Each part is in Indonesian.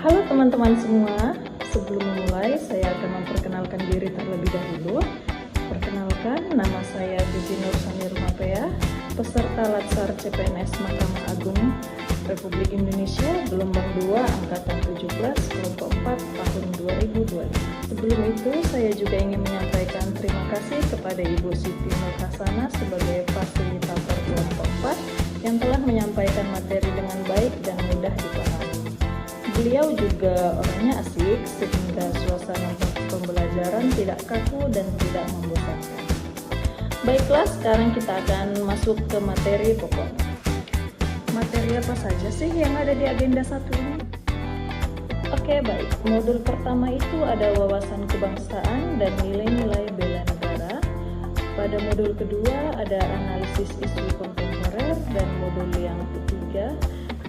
Halo teman-teman semua, sebelum memulai saya akan memperkenalkan diri terlebih dahulu. Perkenalkan, nama saya Bibi Nur Samir Mapea, peserta Latsar CPNS Mahkamah Agung Republik Indonesia gelombang 2 angkatan 17 kelompok 4 tahun 2020. Sebelum itu saya juga ingin menyampaikan terima kasih kepada Ibu Siti Nur Hasana sebagai fasilitator kelompok 4 yang telah menyampaikan materi dengan baik dan mudah dipahami. Beliau juga orangnya asik sehingga suasana pembelajaran tidak kaku dan tidak membosankan. Baiklah, sekarang kita akan masuk ke materi pokok. Materi apa saja sih yang ada di agenda 1 ini? Oke, baik. Modul pertama itu ada wawasan kebangsaan dan nilai-nilai bela negara. Pada modul kedua ada analisis isu kontemporer, dan modul yang ketiga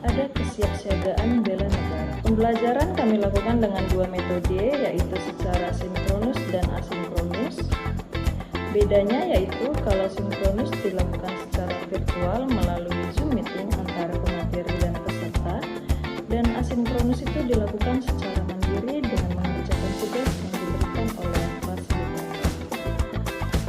ada kesiapsiagaan bela negara. Pembelajaran kami lakukan dengan 2 metode, yaitu secara sinkronus dan asinkronus. Bedanya yaitu kalau sinkronus dilakukan secara virtual melalui Zoom meeting antara pemateri dan peserta, dan asinkronus itu dilakukan secara mandiri dengan mengerjakan tugas yang diberikan oleh fasilitator.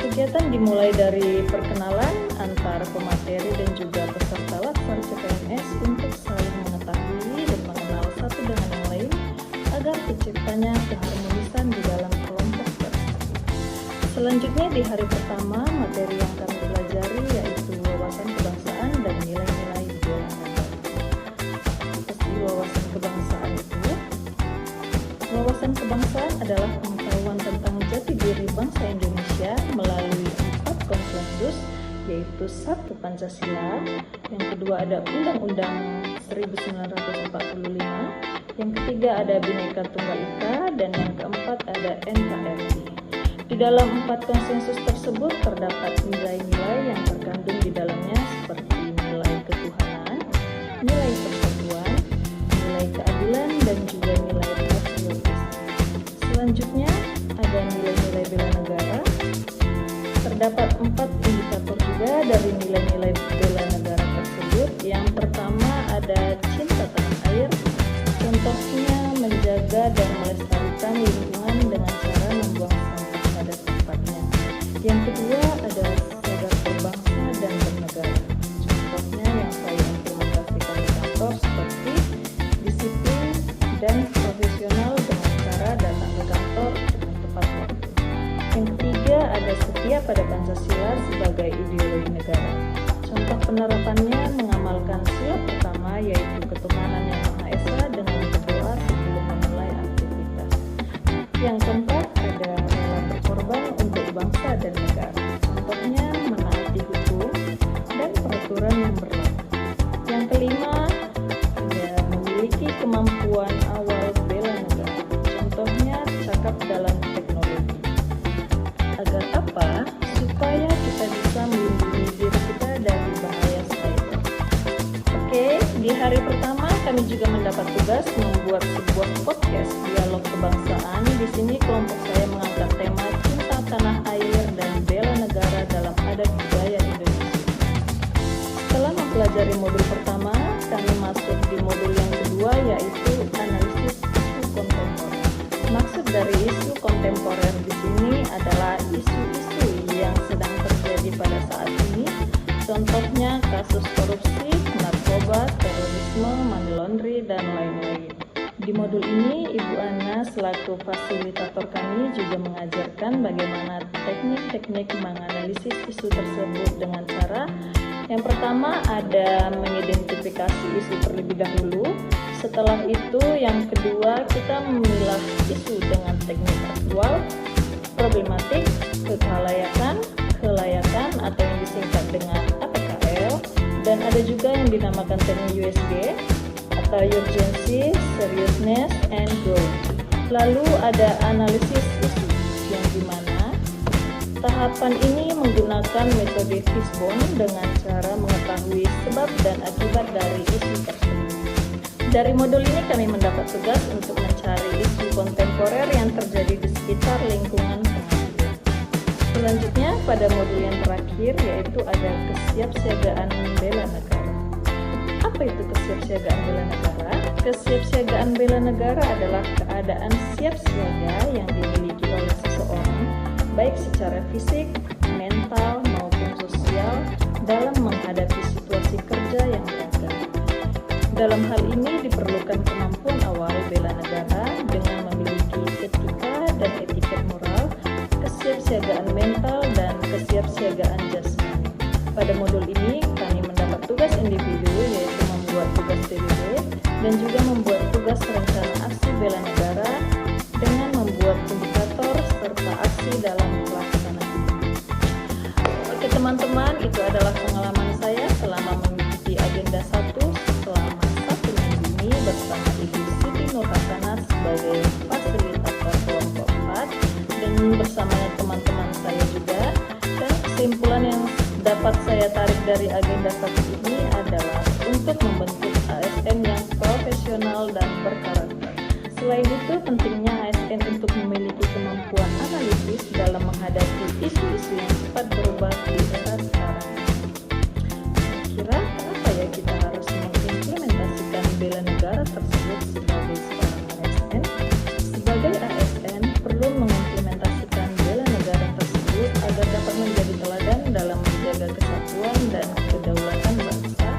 Kegiatan dimulai dari perkenalan antara pemateri dan juga peserta Latsar CPNS untuk saling mengetahui dan mengenal satu dengan yang lain agar terciptanya keharmonisan di dalam kelompok tersebut. Selanjutnya di hari pertama, materi yang kami pelajari yaitu wawasan kebangsaan dan nilai-nilai bela negara. Apa sih wawasan kebangsaan itu? Wawasan kebangsaan adalah pengetahuan tentang jati diri bangsa Indonesia melalui 4 konsensus, yaitu 1. Pancasila, yang kedua ada Undang-Undang 1945, yang ketiga ada Bhinneka Tunggal Ika, dan yang keempat ada NKRI. Di dalam 4 konsensus tersebut terdapat nilai-nilai yang terkandung di dalamnya seperti nilai ketuhanan, nilai persatuan, nilai keadilan, dan juga nilai patriotisme. Selanjutnya ada nilai-nilai bela negara. Terdapat 4 indikator juga dari nilai-nilai bela negara tersebut. Yang pertama ada cinta tanah air, contohnya menjaga dan melestarikan lingkungan dengan cara membuang sampah pada tempatnya. Yang kedua ada sadar berbangsa dan bernegara, contohnya yang saya implementasikan di kantor seperti disiplin dan profesional dengan cara datang ke kantor dengan tepat waktu. Yang ketiga ada setia pada Pancasila sebagai ideologi negara. Contoh penerapannya mengamalkan sila pertama yaitu ketuhanan yang Maha Esa dengan berdoa sebelum memulai aktivitas. Yang keempat ada rela berkorban untuk bangsa dan negara. Contohnya menaati hukum dan peraturan yang berlaku. Yang kelima ada memiliki kemampuan awal bela negara. Contohnya cakap dalam teknologi. Agar apa? Supaya kita bisa melindungi diri kita dari bahaya cyber. Oke, di hari pertama kami juga mendapat tugas membuat sebuah podcast dialog kebangsaan. Di sini kelompok saya mengangkat tema cinta tanah air dan bela negara dalam adat budaya Indonesia. Setelah mempelajari modul pertama, kami masuk di modul yang kedua yaitu analisis isu kontemporer. Maksud dari isu kontemporer di sini adalah isu-isu yang sedang terjadi pada saat ini, contohnya kasus korupsi, narkoba, terorisme, money laundry, dan lain-lain. Di modul ini, Ibu Ana selaku fasilitator kami juga mengajarkan bagaimana teknik-teknik menganalisis isu tersebut dengan cara yang pertama ada mengidentifikasi isu terlebih dahulu. Setelah itu, yang kedua kita memilah isu dengan teknik aktual, problematik, kelayakan atau yang disingkat dengan APKL, dan ada juga yang dinamakan teknik USG atau urgency, seriousness, and growth. Lalu ada analisis isu yang dimana tahapan ini menggunakan metode fishbone dengan cara mengetahui sebab dan akibat dari isu tersebut. Dari modul ini kami mendapat tugas untuk mencari isu kontemporer yang terjadi di sekitar lingkungan pengadilan. Selanjutnya pada modul yang terakhir yaitu ada kesiapsiagaan bela negara. Apa itu kesiapsiagaan bela negara? Kesiapsiagaan bela negara adalah keadaan siap siaga yang dimiliki oleh seseorang, baik secara fisik, mental, maupun sosial, dalam menghadapi situasi kerja yang beragam. Dalam hal ini diperlukan kemampuan awal bela negara dengan memiliki etika dan etiket moral, kesiapsiagaan mental, dan kesiapsiagaan jasmani. Pada modul ini kami mendapat tugas individu, yaitu membuat tugas TBB dan juga membuat tugas rencana aksi bela negara dengan membuat indikator serta aksi dalam pelaksanaan. Oke teman-teman, itu adalah pengalaman saya selama mengikuti agenda 1 selama 1 minggu ini bersama Ibu Siti Nur Hasanah sebagai fasilitator kelompok 4 dan bersama teman-teman saya juga. Dan kesimpulan yang dapat saya tarik dari agenda 1 ini adalah untuk membentuk ASN yang profesional dan berkarakter. Selain itu, pentingnya ASN untuk memiliki kemampuan analitis dalam menghadapi isu-isu yang cepat berubah di era sekarang. Kira kenapa ya kita harus mengimplementasikan bela negara tersebut sebagai seorang ASN? Sebagai ASN perlu mengimplementasikan bela negara tersebut agar dapat menjadi teladan dalam menjaga kesatuan dan kedaulatan bangsa,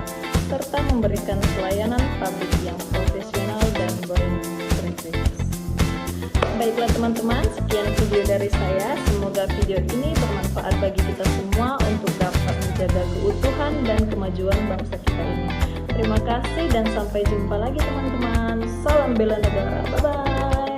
serta memberikan pelayanan publik yang profesional dan berintegritas. Baiklah teman-teman, sekian video dari saya. Semoga video ini bermanfaat bagi kita semua untuk dapat menjaga keutuhan dan kemajuan bangsa kita ini. Terima kasih dan sampai jumpa lagi teman-teman. Salam bela negara. Bye-bye.